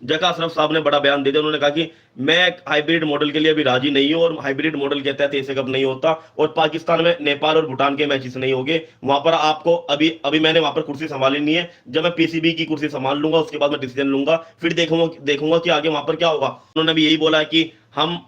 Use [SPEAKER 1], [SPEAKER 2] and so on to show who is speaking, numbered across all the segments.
[SPEAKER 1] जका अशरफ साहब ने बड़ा बयान दे दिया। उन्होंने कहा कि मैं हाइब्रिड मॉडल के लिए अभी राजी नहीं हूं और हाइब्रिड मॉडल के तहत एशिया कप नहीं होता और पाकिस्तान में नेपाल और भूटान के मैचेस नहीं होंगे। वहां पर आपको अभी अभी मैंने वहां पर कुर्सी संभाली नहीं है। जब मैं पीसीबी की कुर्सी संभाल लूंगा उसके बाद मैं डिसीजन लूंगा, फिर देखूंगा देखूंगा कि आगे वहां पर क्या होगा। उन्होंने भी यही बोला है कि हम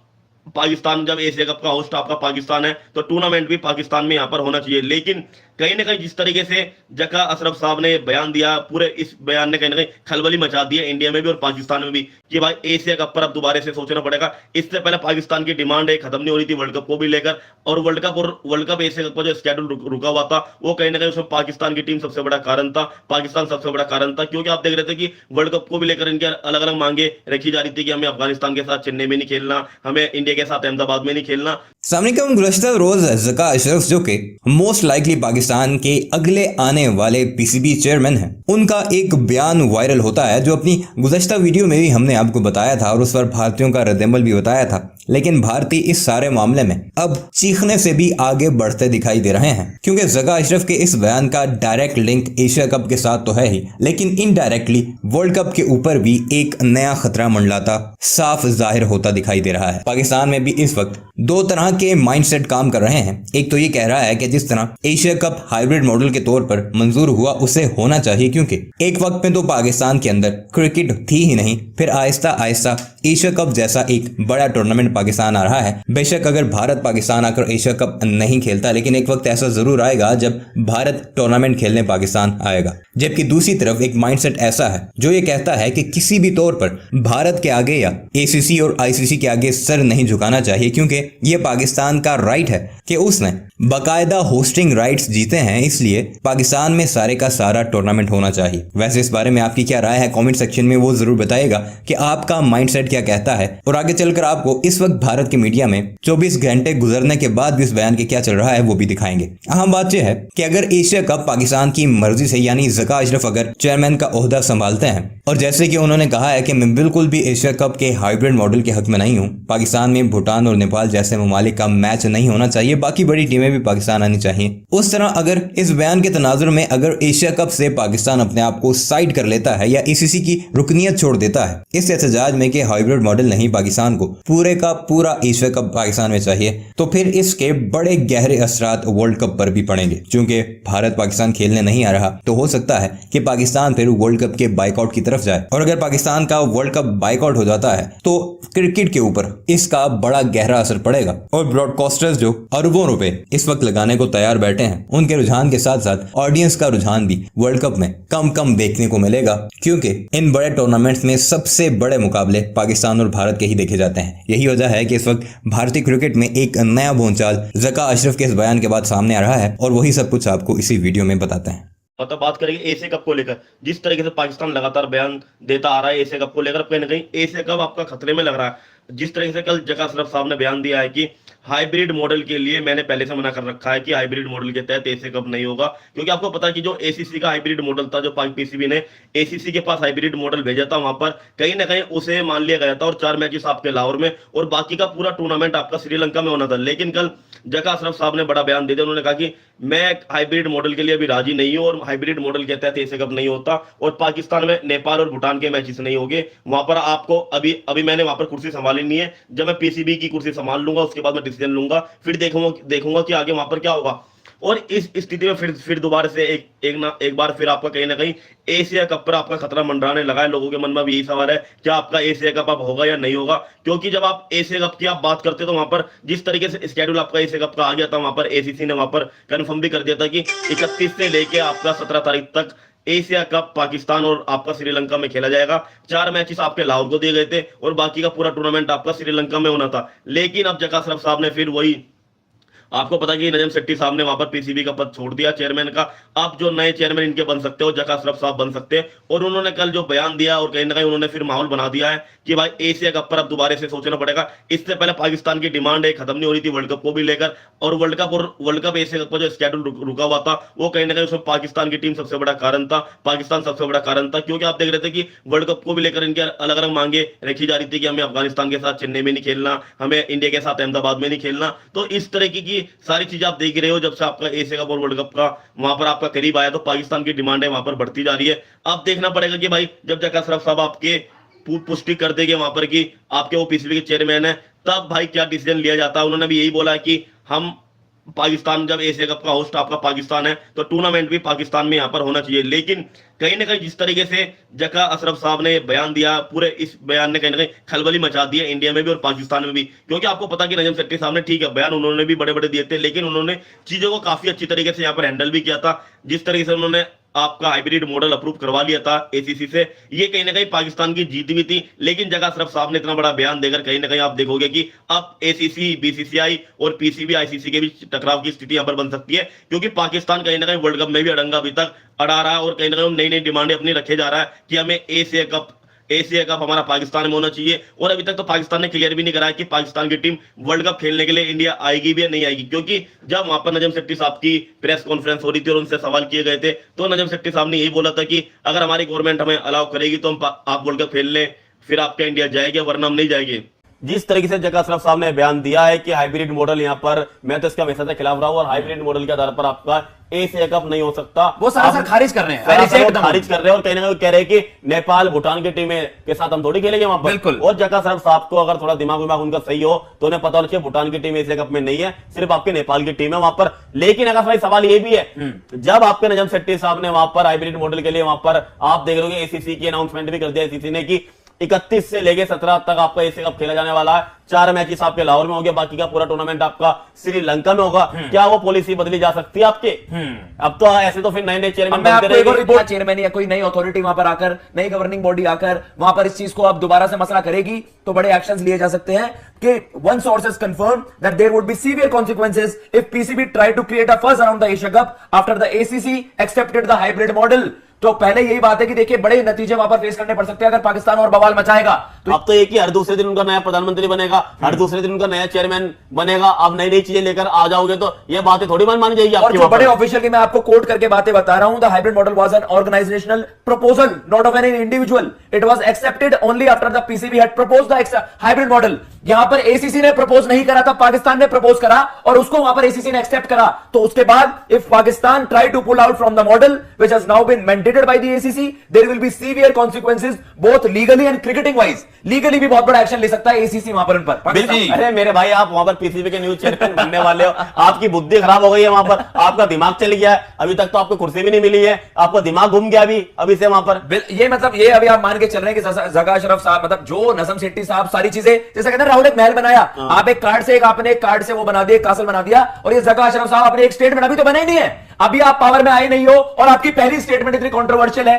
[SPEAKER 1] पाकिस्तान, जब एशिया कप का होस्ट आपका पाकिस्तान है तो टूर्नामेंट भी पाकिस्तान में यहां पर होना चाहिए। लेकिन कहीं ना कहीं जिस तरीके से जका अशरफ साहब ने बयान दिया, पूरे इस बयान ने कहीं ना कहीं खलबली मचा दी है इंडिया में भी और पाकिस्तान में भी कि भाई एशिया कप पर अब दोबारा से सोचना पड़ेगा। इससे पहले पाकिस्तान की डिमांड खत्म नहीं हो रही थी वर्ल्ड कप को भी लेकर, और वर्ल्ड कप एशिया कप का जो स्केड्यूल रुका हुआ था वो कहीं ना कहीं उसमें पाकिस्तान की टीम सबसे बड़ा कारण था, पाकिस्तान सबसे बड़ा कारण था। क्योंकि आप देख रहे थे कि वर्ल्ड कप को भी लेकर इनके अलग अलग मांगे रखी जा रही थी कि हमें अफगानिस्तान के साथ चेन्नई में नहीं खेलना, हमें इंडिया के साथ अहमदाबाद में नहीं खेलना।
[SPEAKER 2] सामने का गुज़श्ता रोज जका अशरफ, जो कि मोस्ट लाइकली पाकिस्तान के अगले आने वाले पीसीबी चेयरमैन हैं, उनका एक बयान वायरल होता है जो अपनी गुज़श्ता वीडियो में भी हमने आपको बताया था और उस पर भारतीयों का रद्दअमल भी बताया था। लेकिन भारतीय इस सारे मामले में अब चीखने से भी आगे बढ़ते दिखाई दे रहे हैं, क्योंकि जका अशरफ के इस बयान का डायरेक्ट लिंक एशिया कप के साथ तो है ही, लेकिन इनडायरेक्टली वर्ल्ड कप के ऊपर भी एक नया खतरा मंडलाता साफ जाहिर होता दिखाई दे रहा है। पाकिस्तान में भी इस वक्त दो तरह के माइंडसेट काम कर रहे हैं। एक तो ये कह रहा है कि जिस तरह एशिया कप हाइब्रिड मॉडल के तौर पर मंजूर हुआ उसे होना चाहिए, क्योंकि एक वक्त में तो पाकिस्तान के अंदर क्रिकेट थी ही नहीं, फिर आहिस्ता आहिस्ता एशिया कप जैसा एक बड़ा टूर्नामेंट पाकिस्तान आ रहा है। बेशक अगर भारत पाकिस्तान आकर एशिया कप नहीं खेलता, लेकिन एक वक्त ऐसा जरूर आएगा जब भारत टूर्नामेंट खेलने पाकिस्तान आएगा। जबकि दूसरी तरफ एक माइंडसेट ऐसा है जो ये कहता है कि किसी भी तौर पर भारत के आगे या एसीसी और आईसीसी के आगे सर नहीं झुकाना चाहिए, क्योंकि ये पाकिस्तान का राइट है कि उसने बाकायदा होस्टिंग राइट्स जीते हैं, इसलिए पाकिस्तान में सारे का सारा टूर्नामेंट होना चाहिए। वैसे इस बारे में आपकी क्या राय है कमेंट सेक्शन में वो जरूर बताइएगा कि आपका माइंडसेट क्या कहता है। और आगे चलकर आपको इस वक्त भारत के मीडिया में 24 घंटे गुजरने के बाद भी इस बयान के क्या चल रहा है वो भी दिखाएंगे। अहम बात यह है कि अगर एशिया कप पाकिस्तान की मर्जी से यानी जका अशरफ अगर चेयरमैन का ओहदा संभालते हैं, और जैसे कि उन्होंने कहा है कि मैं बिल्कुल भी एशिया कप के हाइब्रिड मॉडल के हक में नहीं हूं, पाकिस्तान में भूटान और नेपाल जैसे ममालिक का मैच नहीं होना चाहिए, बाकी बड़ी टीमें भी पाकिस्तान आनी चाहिए। उस तरह अगर इस बयान के तनाजुर में अगर एशिया कप से पाकिस्तान अपने आप को साइड कर लेता है या ईसीसी की रुकनीयत छोड़ देता है इस एहतजाज में कि हाइब्रिड मॉडल नहीं, पाकिस्तान को पूरे का पूरा एशिया कप पाकिस्तान में चाहिए, तो फिर इसके बड़े गहरे असरात वर्ल्ड कप पर भी पड़ेंगे। क्योंकि भारत पाकिस्तान खेलने नहीं आ रहा तो हो सकता है कि पाकिस्तान फिर वर्ल्ड कप के बाइकआउट की तरफ जाए, और अगर पाकिस्तान का वर्ल्ड कप बाइकआउट हो जाता है तो क्रिकेट के ऊपर इसका बड़ा गहरा असर पड़ेगा। और ब्रॉडकास्टर्स जो अरबों रुपए इस वक्त लगाने को तैयार बैठे हैं, उनके रुझान के साथ साथ ऑडियंस का रुझान भी वर्ल्ड कप में कम कम देखने को मिलेगा, क्योंकि इन बड़े टूर्नामेंट्स में सबसे बड़े मुकाबले पाकिस्तान और भारत के ही देखे जाते हैं। यही वजह है कि इस वक्त भारतीय क्रिकेट में एक नया भूचाल जका अशरफ के इस बयान के बाद सामने आ रहा है, और वही सब कुछ आपको इसी वीडियो में बताते हैं।
[SPEAKER 1] मतलब बात करेंगे एशिया कप को लेकर, जिस तरीके से पाकिस्तान लगातार बयान देता आ रहा है एशिया कप को लेकर, कहीं ना कहीं एशिया कप आपका खतरे में लग रहा है। जिस तरीके से कल जका अशरफ साहब ने बयान दिया है कि हाइब्रिड मॉडल के लिए मैंने पहले से मना कर रखा है कि हाइब्रिड मॉडल के तहत एशिया कप नहीं होगा। क्योंकि आपको पता है कि जो एसीसी का हाइब्रिड मॉडल था, जो पीसीबी ने एसीसी के पास हाइब्रिड मॉडल भेजा था, वहां पर कहीं ना कहीं उसे मान लिया गया था और 4 मैचेस आपके लाहौर में और बाकी का पूरा टूर्नामेंट आपका श्रीलंका में होना था। लेकिन कल जका अशरफ साहब ने बड़ा बयान दे दिया। उन्होंने कहा कि मैं हाइब्रिड मॉडल के लिए अभी राजी नहीं हूं और हाइब्रिड मॉडल के तहत एशिया कप नहीं होता और पाकिस्तान में नेपाल और भूटान के मैचेस नहीं होंगे। वहां पर आपको अभी अभी मैंने वहां पर कुर्सी संभाली नहीं है। जब मैं पीसीबी की कुर्सी संभाल लूंगा उसके बाद मैं डिसीजन लूंगा, फिर देखूंगा कि आगे वहां पर क्या होगा। और इस स्थिति में फिर दोबारा से एक बार फिर आपका कहीं ना कहीं एशिया कप पर आपका खतरा मंडराने लगा है। लोगों के मन में भी यही सवाल है क्या आपका एशिया कप अब होगा या नहीं होगा। क्योंकि जब आप एशिया कप की आप बात करते तो वहां पर जिस तरीके से स्केड्यूल आपका एशिया कप का आ गया था, वहां पर एसीसी ने वहां पर कंफर्म भी कर दिया था कि 31 से लेके आपका 17 तारीख तक एशिया कप पाकिस्तान और आपका श्रीलंका में खेला जाएगा। 4 मैचेस आपके लाहौर को दिए गए थे और बाकी का पूरा टूर्नामेंट आपका श्रीलंका में होना था। लेकिन अब जका अशरफ साहब ने फिर वही, आपको पता कि नजम सेट्टी साहब ने वहां पर पीसीबी का पद छोड़ दिया चेयरमैन का। अब जो नए चेयरमैन इनके बन सकते हो जका अशरफ साहब बन सकते हैं। और उन्होंने कल जो बयान दिया और कहीं ना कहीं उन्होंने फिर माहौल बना दिया है कि भाई एशिया कप पर अब दोबारा से सोचना पड़ेगा। इससे पहले पाकिस्तान की डिमांड खत्म नहीं हो रही थी वर्ल्ड कप को भी लेकर, और वर्ल्ड कप एशिया कप का जो स्केड्यूल रुका हुआ था वो कहीं ना कहीं उसमें पाकिस्तान की टीम सबसे बड़ा कारण था, पाकिस्तान सबसे बड़ा कारण था। क्योंकि आप देख रहे थे कि वर्ल्ड कप को भी लेकर इनके अलग अलग मांगे रखी जा रही थी कि हमें अफगानिस्तान के साथ चेन्नई में नहीं खेलना, हमें इंडिया के साथ अहमदाबाद में नहीं खेलना। तो इस तरीके की सारी चीजें आप देख रहे हो। जब से आपका एशिया कप और वर्ल्ड कप का वहां पर आपका करीब आया तो पाकिस्तान की डिमांड है वहां पर बढ़ती जा रही है। अब देखना पड़ेगा कि भाई जब जका अशरफ साहब आपके पुष्टि कर देगी वहां पर कि आपके वो पीसीबी के चेयरमैन है, तब भाई क्या डिसीजन लिया जाता है। उन्होंने भी यही बोला कि हम पाकिस्तान, जब एशिया कप का होस्ट आपका पाकिस्तान है तो टूर्नामेंट भी पाकिस्तान में यहाँ पर होना चाहिए। लेकिन कहीं ना कहीं जिस तरीके से जका अशरफ साहब ने बयान दिया, पूरे इस बयान ने कहीं ना कहीं खलबली मचा दी है इंडिया में भी और पाकिस्तान में भी। क्योंकि आपको पता कि नजम सेट्टी साहब ने, ठीक है बयान उन्होंने भी बड़े बड़े दिए थे, लेकिन उन्होंने चीजों को काफी अच्छी तरीके से यहाँ पर हैंडल भी किया था। जिस तरीके से उन्होंने आपका हाइब्रिड मॉडल अप्रूव करवा लिया था एसीसी से, ये कहीं ना कहीं पाकिस्तान की जीत भी थी। लेकिन जगह अशरफ साहब ने इतना बड़ा बयान देकर कहीं ना कहीं आप देखोगे कि अब एसीसी, बीसीसीआई और पीसीबी, आईसीसी के बीच टकराव की स्थिति यहां पर बन सकती है। क्योंकि पाकिस्तान कहीं ना कहीं वर्ल्ड कप में भी अड़ंगा अभी तक अड़ा रहा है और कहीं ना कहीं नई नई डिमांडें अपनी रखे जा रहा है कि हमें एशिया कप हमारा पाकिस्तान में होना चाहिए। और अभी तक तो पाकिस्तान ने क्लियर भी नहीं करा है कि पाकिस्तान की टीम वर्ल्ड कप खेलने के लिए इंडिया आएगी भी या नहीं आएगी। क्योंकि जब वहां पर नजम सेट्टी साहब की प्रेस कॉन्फ्रेंस हो रही थी और उनसे सवाल किए गए थे, तो नजम सेट्टी साहब ने यही बोला था कि अगर हमारी गवर्नमेंट हमें अलाउ करेगी तो हम आप वर्ल्ड कप खेल लें, फिर आपका इंडिया जाएगा, वरना हम नहीं जाएंगे। जिस तरीके से जगह अशरफ साहब ने बयान दिया है कि हाइब्रिड मॉडल यहाँ पर, मैं तो इसका हमेशा से खिलाफ रहा हूं और हाइब्रिड मॉडल के आधार पर आपका एशिया कप नहीं हो सकता,
[SPEAKER 3] वो सरासर खारिज कर रहे हैं,
[SPEAKER 1] खारिज कर रहे हैं। और कहीं ना कहीं कह रहे हैं कि नेपाल, भूटान की टीमें के साथ हम थोड़ी खेलेंगे वहां पर।
[SPEAKER 3] बिल्कुल।
[SPEAKER 1] और जगह अशरफ साहब को अगर थोड़ा दिमाग उनका सही हो तो उन्हें पता होना चाहिए भूटान की टीम एशिया कप में नहीं है, सिर्फ आपके नेपाल की टीम है वहां पर। लेकिन अगर भाई सवाल ये भी है, जब आपके नजम सेट्टी साहब ने वहां पर हाइब्रिड मॉडल के लिए वहां पर आप देख रहे एसीसी की अनाउंसमेंट भी कर दिया एसीसी ने कि 31 से लेके 17 तक आपका एशिया कप खेला जाने वाला है। 4 मैचेस आपके लाहौर में होंगे, बाकी का पूरा टूर्नामेंट आपका श्रीलंका में होगा। क्या वो पॉलिसी बदली जा सकती है आपके? अब तो ऐसे तो फिर नए नए चेयरमैन बनते रहेंगे।
[SPEAKER 3] चेयरमैन या कोई नई अथॉरिटी वहां पर आकर, नई गवर्निंग बॉडी आकर वहां पर इस चीज को अब दोबारा से मसला करेगी तो बड़े एक्शंस लिए जा सकते हैं कि one sources confirm that there would be severe consequences if PCB try to create a fuss around the Asia Cup after the ACC accepted the hybrid model. तो पहले यही बात है कि देखिए बड़े नतीजे वहां पर फेस करने पड़ सकते हैं अगर पाकिस्तान और बवाल मचाएगा तो।
[SPEAKER 1] अब तो एक ही हर दूसरे दिन उनका नया प्रधानमंत्री बनेगा, हर दूसरे दिन उनका नया चेयरमैन बनेगा। आप नई नई चीजें लेकर आ जाओगे तो ये बातें थोड़ी मानी जाएगी आपकी।
[SPEAKER 3] और जो बड़े ऑफिशियल की मैं आपको कोट करके बातें बता रहा हूं, the hybrid model was an organisational proposal not of any individual, it was accepted only after the PCB had proposed the hybrid model. यहां पर एसीसी ने प्रपोज नहीं करा था, पाकिस्तान ने प्रपोज करा और उसको वहां पर एसीसी ने एक्सेप्ट करा। तो उसके बाद if Pakistan try to pull out from the model which has now been mandated by the ACC, there will be severe consequences both legally and cricketing wise. Legally भी बहुत बड़ा एक्शन ले सकता है एसीसी वहां पर उन पर।
[SPEAKER 1] अरे मेरे भाई, आप वहां पर पीसीबी के न्यूज चेयरमैन बनने वाले हो, आपकी बुद्धि खराब हो गई है वहां पर, आपका दिमाग चल गया है। अभी तक तो आपको कुर्सी भी नहीं मिली है, आपका दिमाग घूम गया अभी से वहां पर।
[SPEAKER 3] ये मतलब ये अभी आप मान के चल रहे हैं कि जका अशरफ साहब, मतलब जो नजम सेट्टी साहब सारी चीजें, जैसे कहते हैं राहुल एक महल बनाया, आप एक कार्ड से आपने एक कार्ड से वो बना दिया, एक कासल बना दिया, और ये जका अशरफ साहब अपने एक स्टेटमेंट अभी तो बना ही नहीं है, अभी आप पावर में आए नहीं हो और आपकी पहली स्टेटमेंट इतनी कंट्रोवर्शियल है